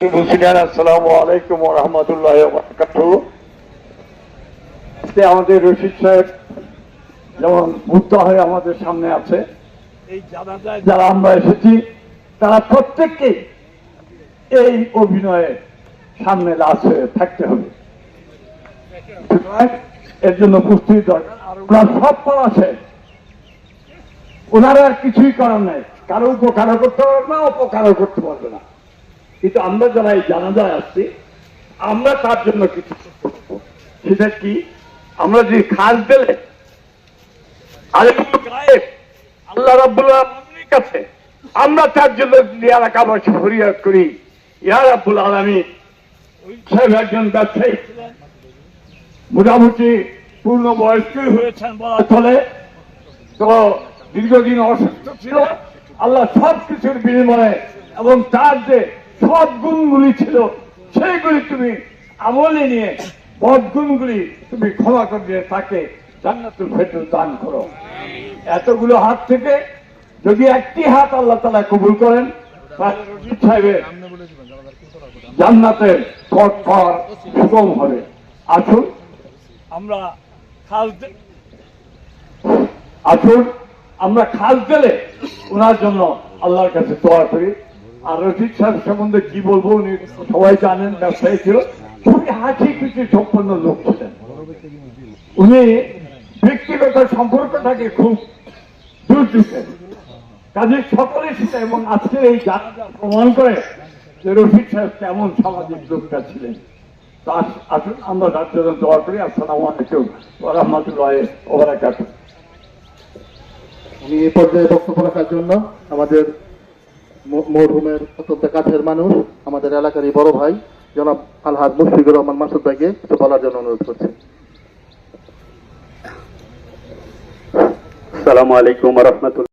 আসসালামু আলাইকুম ওয়া রাহমাতুল্লাহি ওয়া বারাকাতুহু। আমাদের রশিদ সাহেব যেমন মুগ্ধ হয়ে আমাদের সামনে আছে, এই যারা আমরা এসেছি তারা প্রত্যেককেই এই অভিনয়ে সামনে লাশ হয়ে থাকতে হবে। এর জন্য প্রস্তুতি দরকার। ওনার সব করা শেষ, ওনারা আর কিছুই করার নাই, কারো উপকারও করতে পারবে না, অপকারও করতে পারবে না। কিন্তু আমরা যারা এই জানাজায় আসছি, আমরা তার জন্য কিছু করবো। সেটা কি? আমরা যে খাস দিলে আল্লাহ রাব্বুল আলামিনের কাছে আমরা তার জন্য লিয়ারা কাবাসী ফরিয়াদ করি, ইয়া রাব্বুল আলামিন। সাহেব একজন ব্যবসায়ী ছিলেন, মোটামুটি পূর্ণ বয়স্কই হয়েছেন বলা চলে। তো দীর্ঘদিন অসুস্থ ছিল। আল্লাহ সব কিছুর বিনিময়ে এবং তার যে সৎ গুণগুলি ছিল সেইগুলি তুমি আমলে নিয়ে বদগুণগুলি তুমি ক্ষমা করে তাকে জান্নাতুল ফেরদৌস দান করো। এতগুলো হাত থেকে যদি একটি হাত আল্লাহ তাআলা কবুল করেন, তাহলে রশিদ সাহেবের জান্নাতের পথ পাওয়া সুগম হবে। আসুন আমরা খাস দিলে ওনার জন্য আল্লাহর কাছে দোয়া করি। আর রশিদ সাহেব সম্বন্ধে কি বলবো, উনি সবাই জানেন, ব্যবসায়ী ছিল, খুবই হাসি খুশি সম্পন্ন লোক ছিলেন। উনি ব্যক্তিগত সম্পর্কটাকে খুব দূর দিতেন, কাজে সকলে সেটা। এবং আজকে এই জানাজা প্রমাণ করে যে রশিদ সাহেব কেমন সামাজিক লোকটা ছিলেন। আসুন আমরা তার জন্য দোয়া করি। আসসালামু আলাইকুম ওয়া রাহমাতুল্লাহি ওয়া বারাকাতুহু। আমি এই পর্যায়ে বক্তব্য রাখার জন্য আমাদের মরহুমের অত্যন্ত কাছের মানুষ, আমাদের এলাকারই বড় ভাই জনাব আলহাজ মুশফিকুর রহমান মাসুদ ভাইকে কিছু বলার জন্য অনুরোধ করছি। আসসালামু আলাইকুম ওয়া রাহমাতুল্লাহ।